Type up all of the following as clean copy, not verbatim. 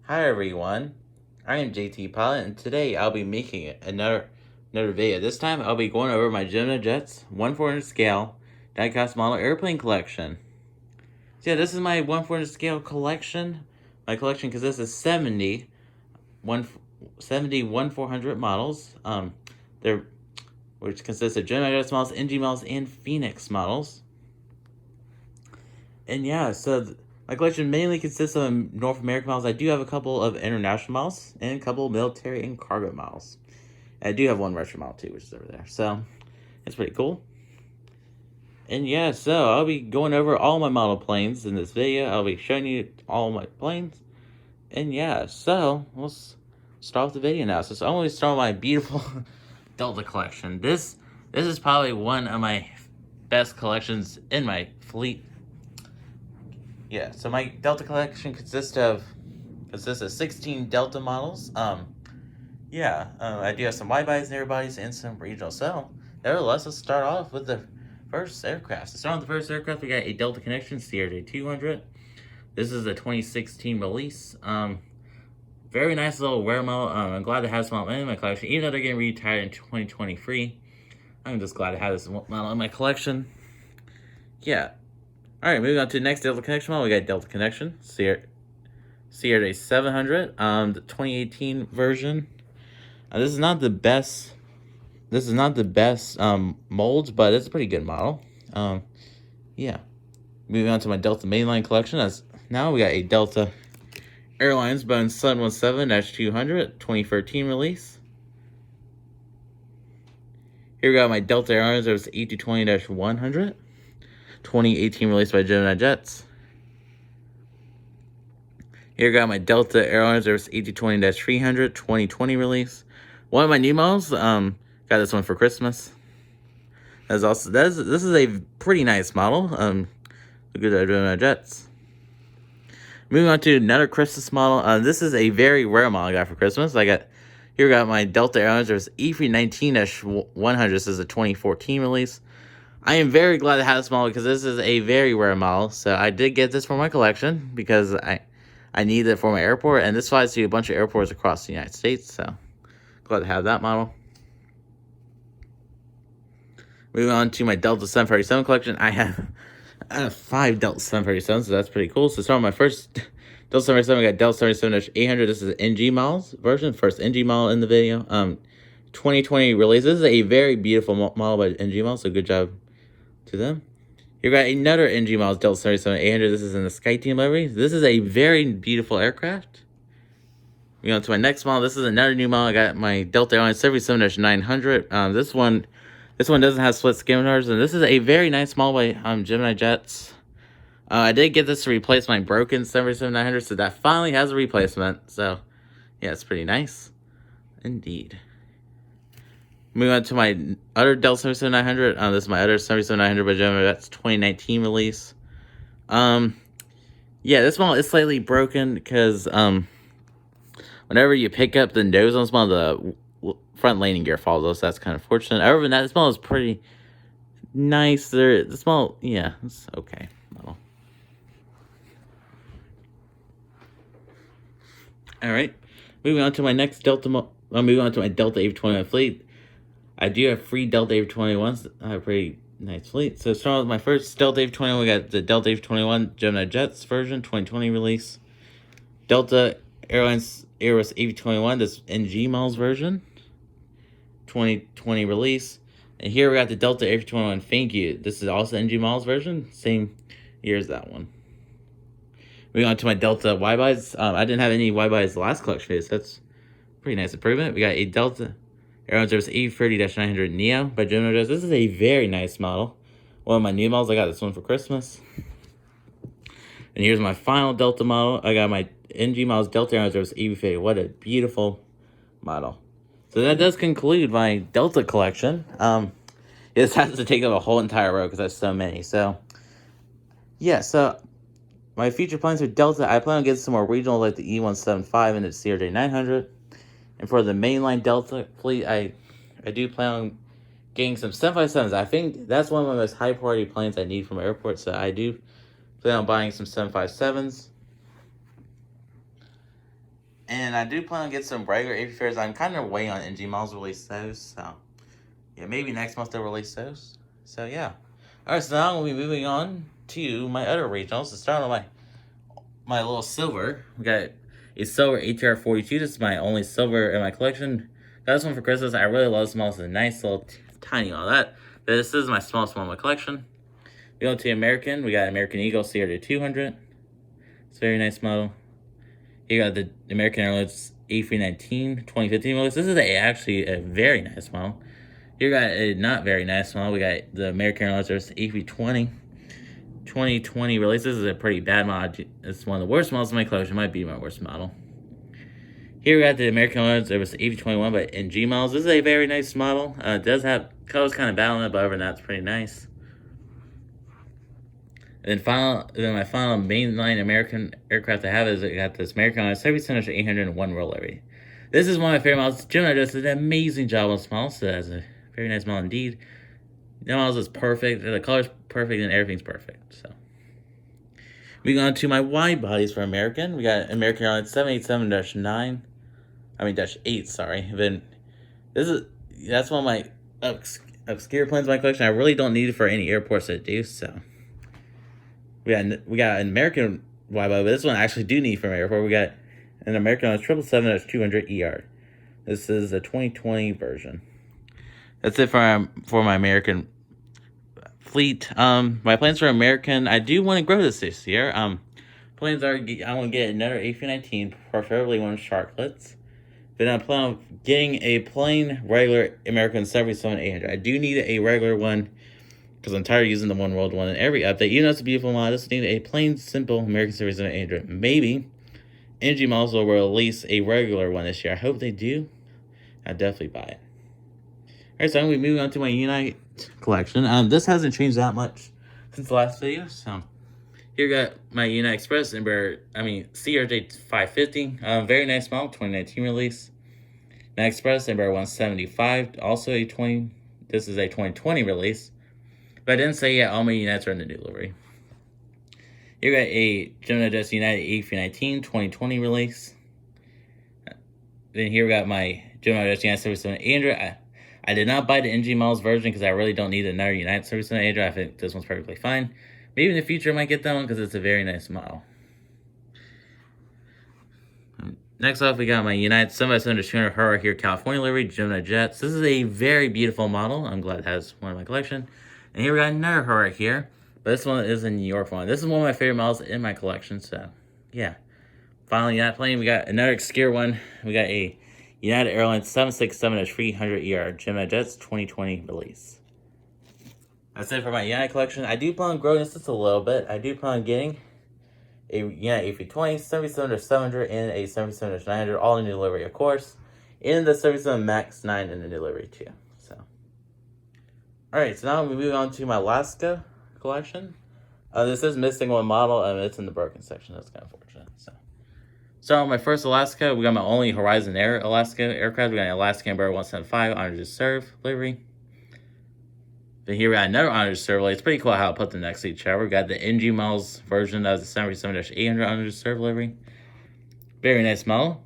Hi everyone, I am JT Pilot, and today I'll be making another video. This time I'll be going over my Gemini Jets 1/400 scale die-cast model airplane collection. So yeah, this is my 1/400 scale collection. My collection consists of 70 1/400 models. Which consists of Gemini Jets models, NG models, and Phoenix models. And yeah, my collection mainly consists of North American models. I do have a couple of international models and a couple of military and cargo models. I do have one retro model too, which is over there. So it's pretty cool. And yeah, so I'll be going over all my model planes in this video. I'll be showing you all my planes. And yeah, so let's start with the video now. So I'm going to start with my beautiful Delta collection. This is probably one of my best collections in my fleet. Yeah, so my Delta collection consists of 16 Delta models. I do have some wide-bodies, narrow-bodies, and some regional. So, nevertheless, let's start off with the first aircraft. So, starting with the first aircraft, we got a Delta Connection CRJ-200. This is a 2016 release. Very nice little wear model. I'm glad to have this model in my collection, even though they're getting retired in 2023. I'm just glad to have this model in my collection. Yeah. Alright, moving on to the next Delta Connection model, we got Delta Connection, CRJ-700, the 2018 version. This is not the best molds, but it's a pretty good model. Yeah. Moving on to my Delta mainline collection, now we got a Delta Airlines Boeing 717-200, 2013 release. Here we got my Delta Airlines, there was A220-100. 2018 released by Gemini Jets. Here we got my Delta Airlines Service A220-300 2020 release. One of my new models. Got this one for Christmas. This is a pretty nice model. Good at Gemini Jets. Moving on to another Christmas model. This is a very rare model I got for Christmas. Here we got my Delta Airlines Service E319-100. This is a 2014 release. I am very glad to have this model because this is a very rare model. So I did get this for my collection because I need it for my airport. And this flies to a bunch of airports across the United States. So glad to have that model. Moving on to my Delta 737 collection. I have 5 Delta 737s, so that's pretty cool. So starting with my first Delta 737, I got Delta 737-800. This is an NG models version. First NG model in the video. 2020 release. This is a very beautiful model by NG models, so good job to them. You got another NG models Delta 737-800. This is in the Sky Team livery. This is a very beautiful aircraft. Moving on to my next model. This is another new model. I got my Delta Airlines 737-900. This one doesn't have split skin doors, and this is a very nice model by Gemini Jets. I did get this to replace my broken 737-900, so that finally has a replacement. So yeah, it's pretty nice indeed. Moving on to my other Delta 737-900. This is my other 737-900 by Gemini Jets 2019 release. Yeah, this model is slightly broken because whenever you pick up the nose on this model, the front landing gear falls off, so that's kind of fortunate. Other than that, this model is pretty nice. This model, yeah, it's okay model. All right, moving on to my next Delta. Moving on to my Delta A21 fleet. I do have 3 Delta A21s. I have a pretty nice fleet. So starting with my first Delta A21, we got the Delta A21 Gemini Jets version, 2020 release. Delta Airlines Airbus A21, this NG models version, 2020 release. And here we got the Delta A21 Thank You. This is also NG models version, same year as that one. Moving on to my Delta wide-bodies. I didn't have any wide-bodies the last collection phase. That's pretty nice improvement. We got a Delta Airlines Service A30-900 Neo by Gemini Jets. This is a very nice model. One of my new models. I got this one for Christmas. And here's my final Delta model. I got my NG models Delta Airlines Service AB50. What a beautiful model. So that does conclude my Delta collection. This has to take up a whole entire row because there's so many. So yeah, so my future plans for Delta, I plan on getting some more regional like the E175 and the CRJ-900. And for the mainline Delta fleet, I do plan on getting some 757s. I think that's one of my most high priority planes I need from airports. So I do plan on buying some 757s. And I do plan on getting some regular AP fares. I'm kind of waiting on NG Malls to release those. So, yeah, maybe next month they'll release those. So, yeah. Alright, so now we'll be moving on to my other regionals. So, starting with my little silver. We got a silver ATR 42. This is my only silver in my collection. Got this one for Christmas. I really love this model. It's a nice little tiny all that. But this is my smallest one in my collection. We go to American. We got American Eagle CRJ 200. It's a very nice model. You got the American Airlines A319 2015 model. This is actually a very nice model. You got a not very nice model. We got the American Airlines A320 2020 release. This is a pretty bad model. It's one of the worst models in my collection. It might be my worst model. Here we got the American Airlines. There was the A321, but in G models. This is a very nice model. It does have colors kind of bad on it, but other than that, it's pretty nice. And then my final mainline American aircraft I have is I got this American Airlines 777-801 roll levy. This is one of my favorite models. Gemini does an amazing job on this model, so that's a very nice model indeed. The model is perfect, the color's perfect, and everything's perfect. So we go on to my wide bodies for American. We got American Airlines 787-8, sorry. Then that's one of my obscure planes in my collection. I really don't need it for any airports that do so. We got an American wide body, but this one I actually do need from airport. We got an American Airlines 777-200ER. This is a 2020 version. That's it for my American fleet. My plans for American, I do want to grow this year. Plans are I want to get another A319, preferably one of Sharklets. Then I plan on getting a plain regular American 777-800. I do need a regular one, because I'm tired of using the One World one in every update. Even though it's a beautiful model, I just need a plain, simple American 777-800. Maybe NG Models will release a regular one this year. I hope they do. I'll definitely buy it. Alright, so I'm going to be moving on to my Unite collection. This hasn't changed that much since the last video. So here we got my Unite Express CRJ 550. Very nice model, 2019 release. Unite Express Embraer 175. Also this is a 2020 release. But I didn't say yet, all my Unites are in the new livery. You got a Gemini Just United A319 2020 release. Then here we got my Gemini Just United 777-800. I did not buy the NG Models version because I really don't need another United 777-800. I think this one's perfectly fine. Maybe in the future I might get that one because it's a very nice model. Next off, we got my United 777-200 Hurrah here, California livery, Gemini Jets. This is a very beautiful model. I'm glad it has one in my collection. And here we got another Hurrah here. But this one is a New York one. This is one of my favorite models in my collection. So, yeah. Finally, United plane. We got another obscure one. We got a United Airlines 767-300ER Gemini Jets 2020 release. That's it for my United collection. I do plan on growing this just a little bit. I do plan on getting a United A320, 777-700, and a 777-900, all in the delivery, of course. And the 777 MAX 9 in the delivery, too. Alright, so now we move on to my Alaska collection. This is missing one model, and it's in the broken section. That's kind of unfortunate. So on my first Alaska, we got my only Horizon Air Alaska aircraft. We got an Alaska Embraer 175 Honor to Serve livery. Then here we got another Honor to Serve livery. It's pretty cool how I put them next to each other. We got the NG Models version of the 777-800 Honor to Serve livery. Very nice model.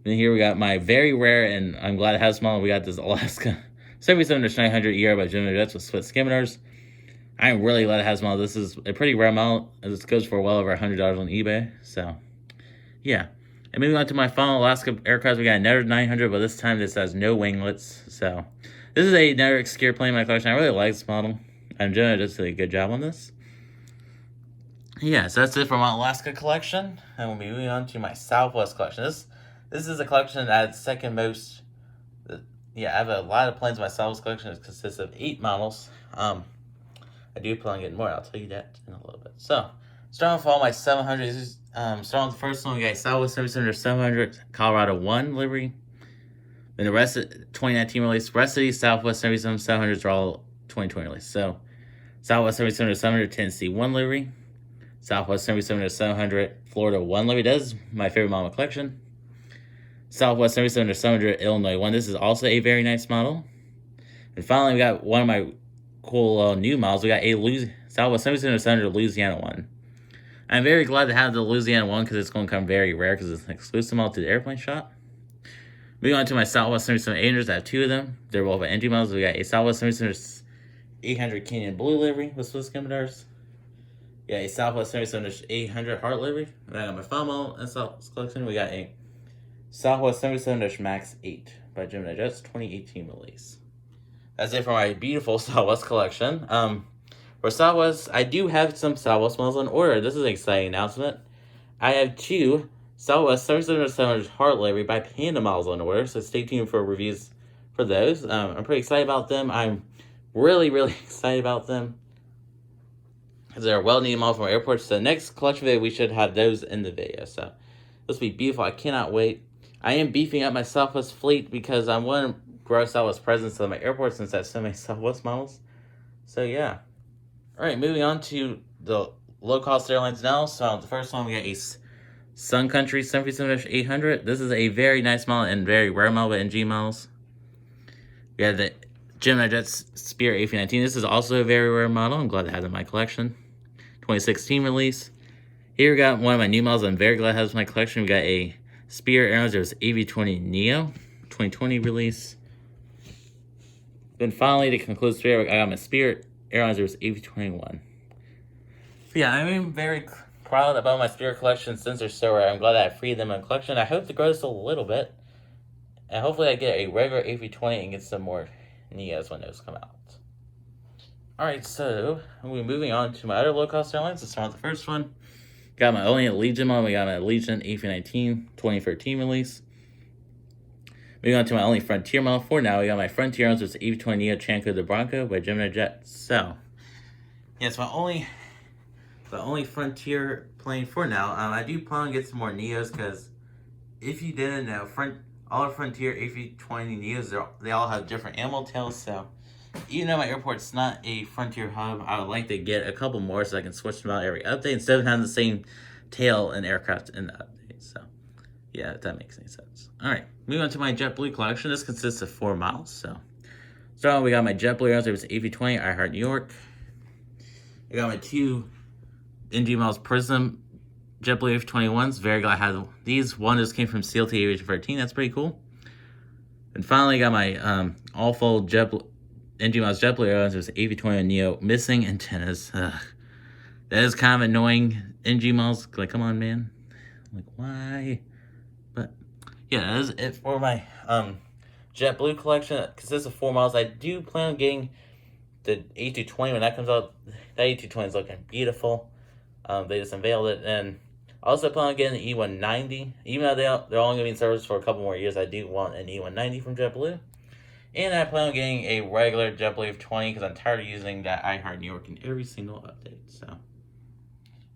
Then here we got my very rare, and I'm glad it has this model. We got this Alaska 777-900ER by Gemini Jets with split skimmers. I'm really glad it has model. This is a pretty rare model. This goes for well over $100 on eBay. So, yeah. And moving on to my final Alaska aircraft, we got another 900, but this time this has no winglets. So, this is another obscure plane in my collection. I really like this model. And Gemini does a good job on this. Yeah, so that's it for my Alaska collection. And we'll be moving on to my Southwest collection. This is a collection that has second most. Yeah, I have a lot of planes in my Southwest collection. It consists of 8 models. I do plan on getting more. I'll tell you that in a little bit. So, starting with all my 700s. Starting with the first one, we got Southwest 700 Colorado 1 livery. Then the rest of 2019 release. The rest of these Southwest 700s are all 2020 release. So, Southwest 700 Tennessee 1 livery. Southwest 700 Florida 1 livery. That is my favorite model in my collection. Southwest 700 Illinois 1. This is also a very nice model. And finally, we got one of my cool new models. We got a Southwest 700 Louisiana 1. I'm very glad to have the Louisiana one because it's going to come very rare because it's an exclusive model to the airplane shop. Moving on to my Southwest 77-800s, I have two of them. They're both NG models. We got a Southwest 77-800 Canyon Blue livery with Swiss Commodores. We got a Southwest 77-800 Heart livery. And I got my final model in Southwest collection. We got a Southwest 77-Max 8 by Gemini Jets 2018 release. That's it for my beautiful Southwest collection. For Southwest, I do have some Southwest models on order. This is an exciting announcement. I have two Southwest 77-700 Heart livery by Panda models on order, so stay tuned for reviews for those. I'm pretty excited about them. I'm really excited about them because they're a well-needed model from airports. So the next collection video, we should have those in the video. So this will be beautiful. I cannot wait. I am beefing up my Southwest fleet because I want to grow Southwest presence at my airport since I have so many Southwest models. So yeah. Alright, moving on to the low-cost airlines now. So the first one, we got a Sun Country 737-800. This is a very nice model and very rare model with NG models. We have the Gemini Jets Spirit A319. This is also a very rare model. I'm glad to have it in my collection. 2016 release. Here we got one of my new models I'm very glad to have in my collection. We got a Spirit Airlines. There's AV20 Neo, 2020 release. Then finally, to conclude Spirit, I got my Spirit Airlines. There's AV21. Yeah, I'm very proud about my Spirit collection since they're so rare. I'm glad that I freed them in my collection. I hope to grow this a little bit. And hopefully I get a regular AV20 and get some more Neos when those come out. Alright, so we're moving on to my other low-cost airlines. Let's start with the first one. Got my only Allegiant one. We got my Allegiant A319 2013 release. Moving on to my only Frontier model for now. We got my Frontier Airlines with AV20 Neo Chanco de Bronco by Gemini Jets. So, yeah, it's my only Frontier plane for now. I do plan on getting some more Neos because if you didn't know, all our Frontier AV20 Neos, they all have different animal tails. So even though my airport's not a Frontier hub, I would like to get a couple more so I can switch them out every update instead of having the same tail and aircraft in the update. So yeah, if that makes any sense. Alright, moving on to my JetBlue collection. This consists of 4 models. So we got my JetBlue Airlines. It was AV20 I Heart New York. I got my 2 NG models Prism JetBlue F21s. Very glad I had these. One just came from CLT Aviation 13. That's pretty cool. And finally, I got my all-full NG models JetBlue Airlines. There's AV20 Neo missing antennas. That is kind of annoying. NG models, like, come on, man. Like, why? But yeah, that is it for my JetBlue collection. It consists of 4 models. I do plan on getting the A220 when that comes out. That A220 is looking beautiful. They just unveiled it, and I also plan on getting the E190. Even though they're only going to be in service for a couple more years, I do want an E190 from JetBlue. And I plan on getting a regular JetBlue F20 because I'm tired of using that I Heart New York in every single update. So,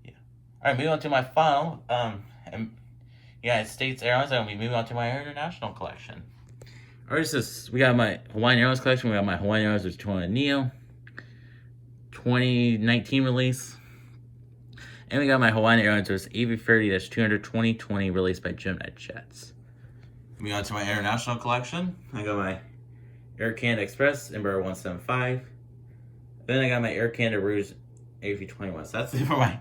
yeah. Alright, moving on to my final United States Airlines. I'm going to be moving on to my international collection. Alright, so we got my Hawaiian Airlines collection. We got my Hawaiian Airlines with 20 Neo, 2019 release. And we got my Hawaiian Airlines with AV30-200 2020 released by Gemini Jets. Moving on to my international collection. I got my Air Canada Express Embraer 175. Then I got my Air Canada Rouge AV21. So that's it for my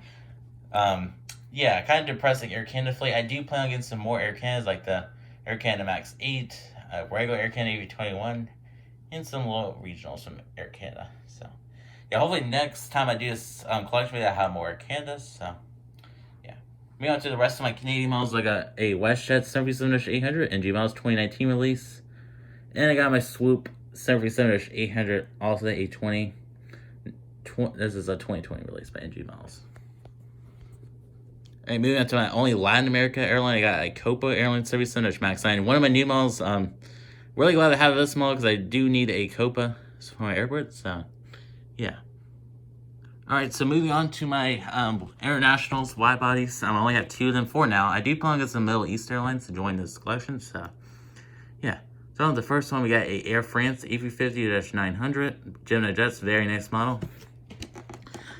yeah, kind of depressing Air Canada fleet. I do plan on getting some more Air Canadas like the Air Canada Max 8, regular Air Canada AV21, and some little regionals from Air Canada. So yeah, hopefully next time I do this collection video, I have more Air Canadas. So yeah. Moving on to the rest of my Canadian models, I got a WestJet 737-800 NG models 2019 release. And I got my Swoop 737-800, also the A20. This is a 2020 release by NG models. Alright, moving on to my only Latin America airline, I got a Copa Airlines 737-MAX 9. One of my new models, really glad to have this model because I do need a Copa for my airport, so yeah. Alright, so moving on to my internationals, wide bodies. I only have 2 of them for now. I do plan on getting some Middle East airlines to join this collection, so yeah. So on the first one, we got a Air France A350-900 Gemini Jets, very nice model.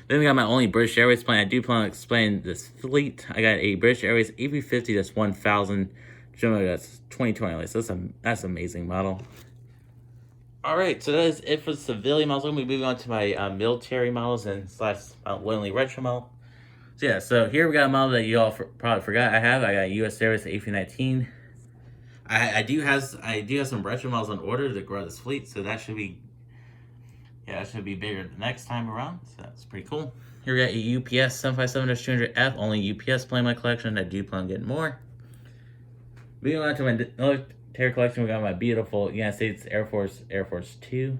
Then we got my only British Airways plane. I do plan to explain this fleet. I got a British Airways A350-1000 Gemini Jets 2020. So that's an amazing model. Alright, so that is it for the civilian models. I'm going to be moving on to my military models and / lonely retro model. So yeah, so here we got a model that you all probably forgot I have. I got a U.S. Service A319. I do have some retro models on order to grow this fleet, so that should be that should be bigger the next time around. So that's pretty cool. Here we got a UPS 757-200F, only UPS plane in my collection. I do plan on getting more. Moving on to my military collection, we got my beautiful United States Air Force 2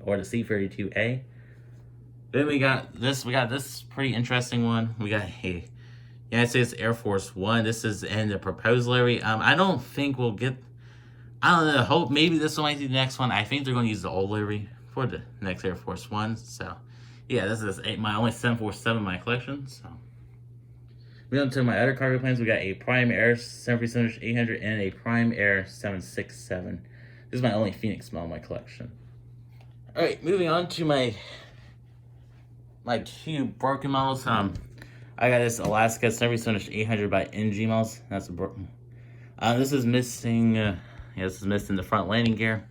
or the C-32A. Then we got this pretty interesting one. We got a United States Air Force 1. This is in the proposed livery. I don't think we'll get, I don't know, hope maybe this one might be the next one. I think they're going to use the old livery for the next Air Force 1. So, yeah, this is my only 747 in my collection. So, moving on to my other cargo planes, we got a Prime Air 737-800 and a Prime Air 767. This is my only Phoenix model in my collection. All right, moving on to my two broken models. I got this Alaska 737-800 by NG models. That's a broken. This is missing. This is missing the front landing gear.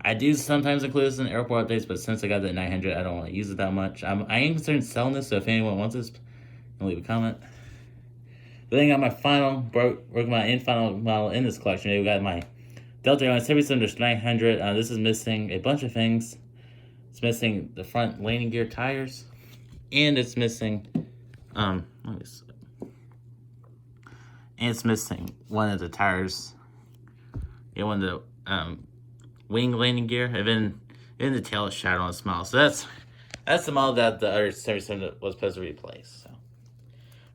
I do sometimes include this in airport updates, but since I got the 900, I don't want to use it that much. I am concerned selling this, so if anyone wants this, leave a comment. But then I got my final final model in this collection. We got my Delta Airlines 737-900. This is missing a bunch of things. It's missing the front landing gear tires, and it's missing let me see. And it's missing one of the tires. Yeah, one of the wing landing gear, and then the tail is shattered on the smile. So that's the model that the other 77 was supposed to replace. So,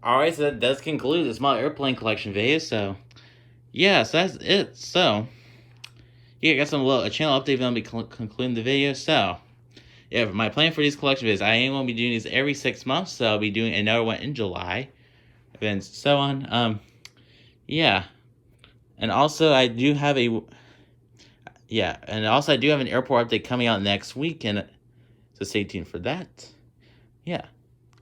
all right, so that does conclude this model airplane collection video. So, yeah, so that's it. So, yeah, I got a channel update. I'll be concluding the video. So, yeah, my plan for these collection videos, I am going to be doing these every 6 months. So I'll be doing another one in July, and so on. Yeah, and also I do have an airport update coming out next week, and so stay tuned for that. Yeah.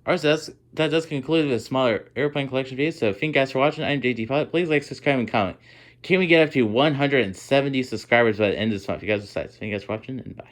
Alright, so that does conclude the smaller airplane collection video. So thank you guys for watching. I'm JT Pilot. Please like, subscribe, and comment. Can we get up to 170 subscribers by the end of this month? If you guys decide. So thank you guys for watching, and bye.